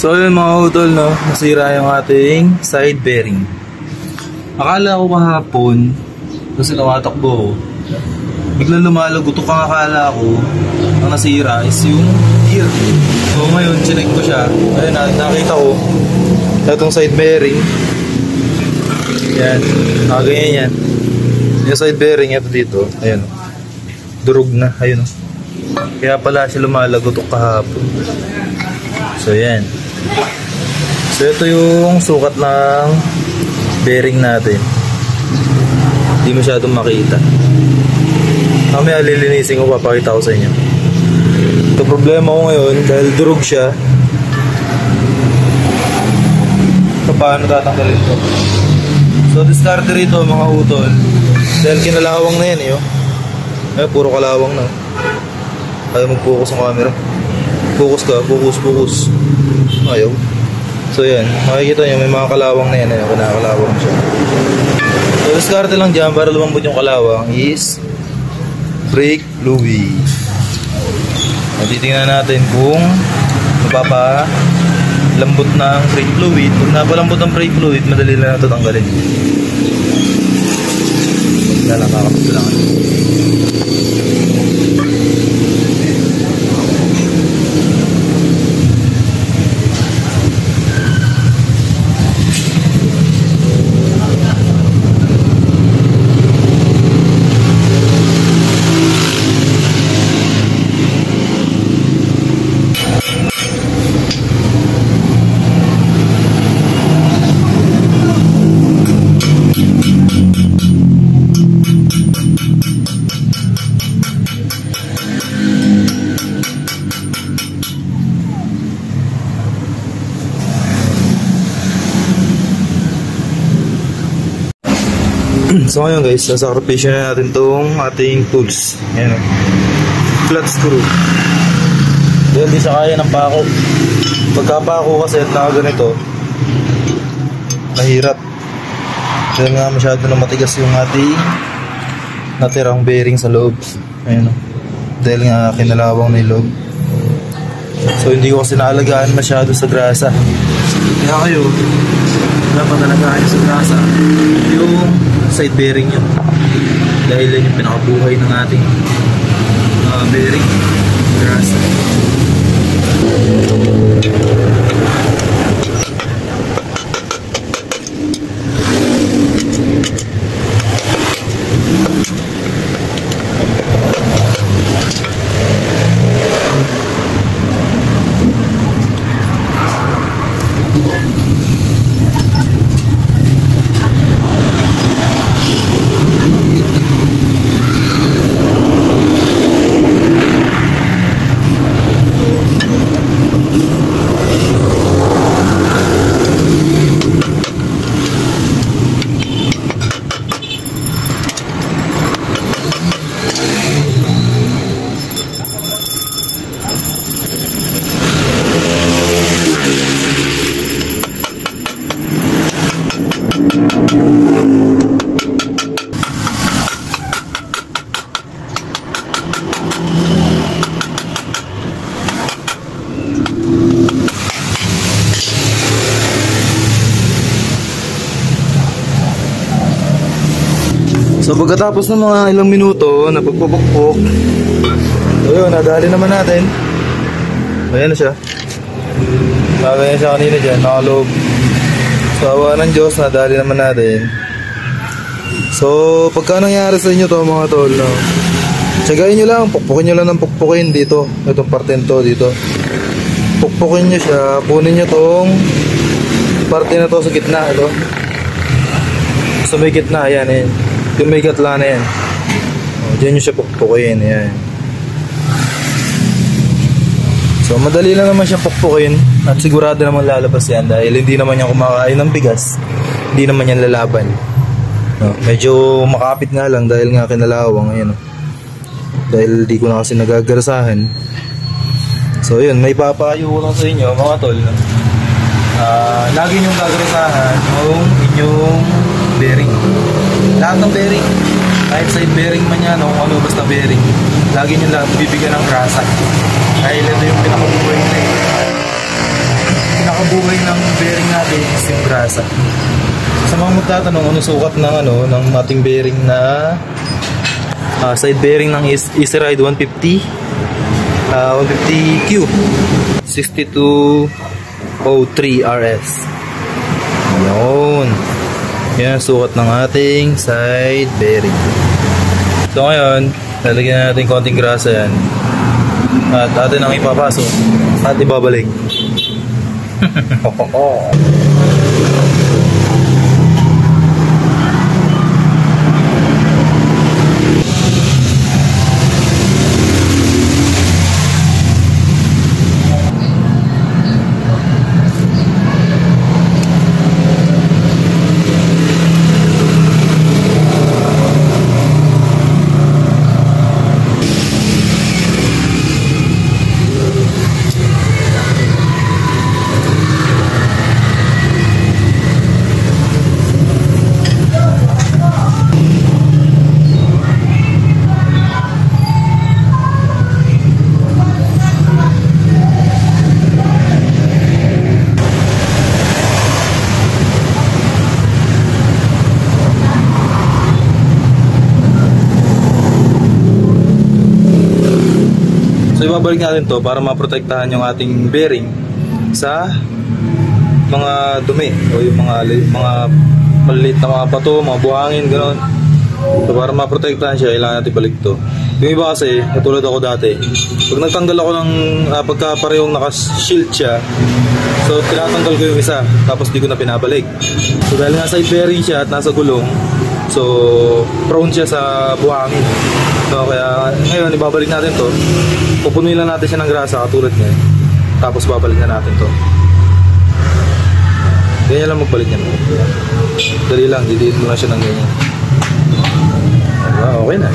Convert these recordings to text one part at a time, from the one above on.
So yun mga utol, no, nasira yung ating side bearing. Akala ko kahapon kasi tumatakbo ko, biglang lumalagutok ang akala ko ang nasira is yung gear. So ngayon chinek ko siya, ayun, nakita ko itong side bearing. Yan, ganyan yan. Yung side bearing ito dito, ayun, durog na, ayun. Kaya pala siya lumalagutok kahapon. So yan. So ito yung sukat ng bearing natin. Hindi masyadong makita. Mamaya lilinisin ko, papakita ko sa inyo. Ito problema ko ngayon dahil durog siya. So paano tatanggalin ito? So discarte rito mga utol, dahil kinalawang na yan eh, oh. Ay, puro kalawang na. Ayaw mag-focus ang camera. Focus ka, focus. Ayaw. So yan, makikita nyo may mga kalawang na yan. Ayun, kinakalawang siya. So discarte lang dyan para lumambot yung kalawang is brake fluid. Titingnan natin kung napapalambot na ang brake fluid. Pag napalambot ang brake fluid, madali lang ito tanggalin. Wala lang, kakapit lang. So ngayon guys, sasakripisyo na natin itong ating tools. Ayan, flat screw. Dahil di siya kaya ng pako. Pagkapako kasi at nakaganito, mahirap. Dahil nga masyado na matigas yung ating natirang bearing sa loob. Ayan, dahil nga kinalawang na yung loob. So hindi ko kasi naalagaan masyado sa grasa. Kaya kayo, dapat nalagaan sa grasa yung side bearing yun, dahil yan yung pinakabuhay ng ating bearing, grasa. So pagkatapos ng mga ilang minuto na pagpupukpok, so yun, nadali naman natin. Ayan na siya. Lagay siya kanina dyan, nakaloob. So awa ng Diyos, nadali naman natin. So pagka nangyari sa inyo to mga tol, no, tsagayin nyo lang, pukpukin nyo lang ng pukpukin dito. Itong parte nito dito, pukpukin nyo siya, punin nyo tong parte na to sa gitna. Ito sa may gitna, ayan, ayan. Yung may gatla na yan, dyan nyo siya pukpukin. Ayan. So madali lang naman siya pukpukin at sigurado naman lalabas yan dahil hindi naman yan kumakain ng bigas, hindi naman yan lalaban. No, medyo makapit nga lang dahil nga kinalawang. Ayan, dahil di ko na kasi nagagarasahan. So yun, may papayo ko lang sa inyo mga tol, no? Lagi nyong gagarasahan yung inyong bearing. Lahat ng bearing, kahit side bearing man yan o ano, basta bearing, lagi nyo lang bibigyan ng grasa dahil ito yung pinakabuhay na buhay ng bearing natin is yung grasa. Sa mga magtatanong ano sukat ng ng ating bearing na side bearing ng Easy Ride 150 150Q 6203 RS. Yun. Yan ang sukat ng ating side bearing. So ngayon, lalagyan natin konting grasa yan. At atin ang ipapasok at ibabalik. So ibabalik natin to para maprotektahan yung ating bearing sa mga dumi o yung mga maliliit na mga bato, mga buhangin, gano'n. So para maprotektahan siya, kailangan natin balik to. Yung iba kasi, katulad ako dati, pag nagtanggal ako ng pagka parehong naka-shield siya, so tinatanggal ko yung isa, tapos di ko na pinabalik. So dahil nga side bearing siya at nasa gulong, so prone siya sa buhangin. So kaya ngayon ibabalik natin to. Pupunuin lang natin siya ng grasa katulad niya. Tapos babalik na natin to. Ganyan lang magbalik niya. Dali lang, didiin mo na siya ng ganyan. Okay na.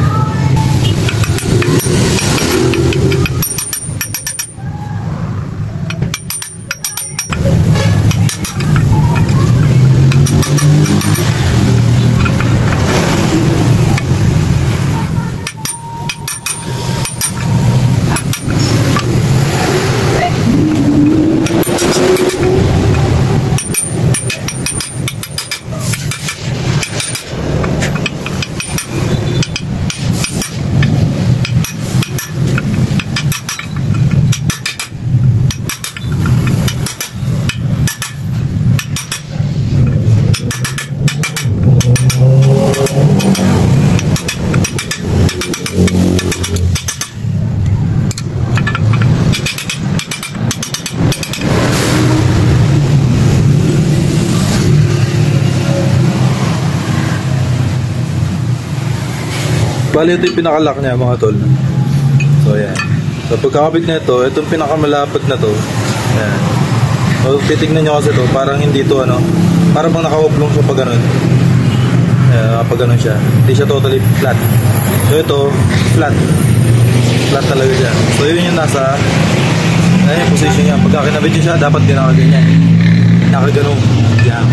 Bali ito yung pinaka-lock niya mga tol. So ayan. So pagkakabit na ito, itong pinakamalapad na to. Ayan. So titignan nyo kasi ito, parang hindi ito parang bang naka-oblong siya pag ganun. Ayan, pag ganun siya. Hindi siya totally flat. So ito, flat. Flat talaga siya. So yun yung nasa, ayan yung position niya. Pagka kinabit nyo siya, dapat din nakaganyan. Nakaganong. Yan.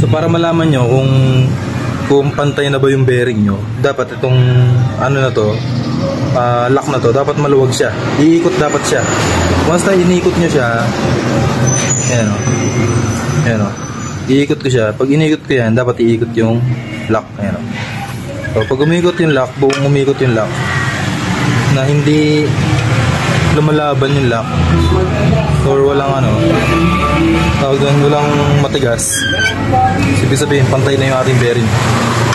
So para malaman nyo kung pantay na ba yung bearing nyo, dapat itong na to, lock na to, dapat maluwag siya. Iikot dapat siya. Once na iniikot nyo siya, ayan o, ayan o, iikot ko siya. Pag iniikot ko yan, dapat iikot yung lock. Ayan o. So pag umikot yung lock, buong umikot yung lock, na hindi lumalaban yung lock or walang tawag doon, walang matigas, ibig sabihin pantay na yung ating bearing.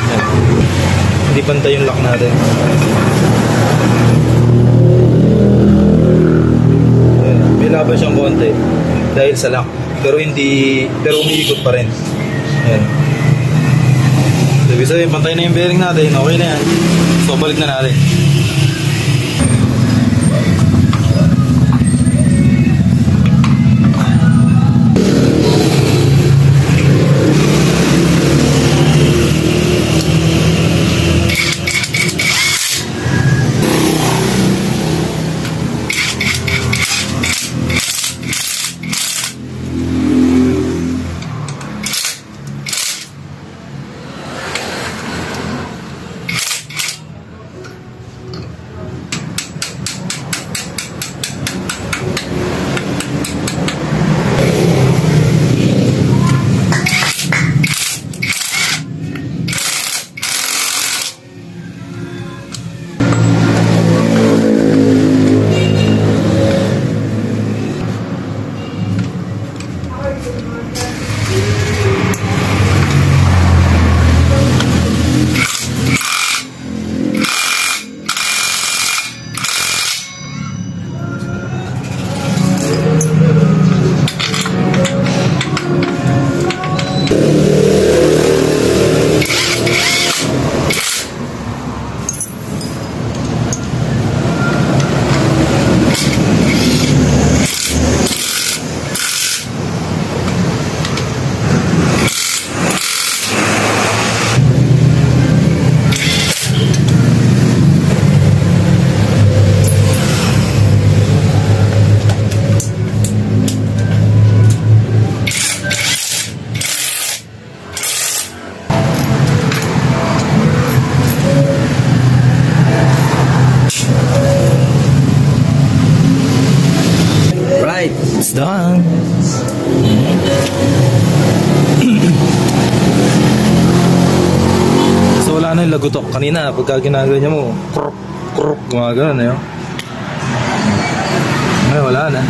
Ayan. Hindi pantay yung lock natin. Ayan. May laban siyang konti dahil sa lock, pero umiikot pa rin. Ayan. So, ibig sabihin pantay na yung bearing natin, okay na yan. So balik na natin. Daan. So wala na yung lagutok. Kanina, pagka ginaganya mo, kruk, kruk, mga ganun, eh. Ay, wala na.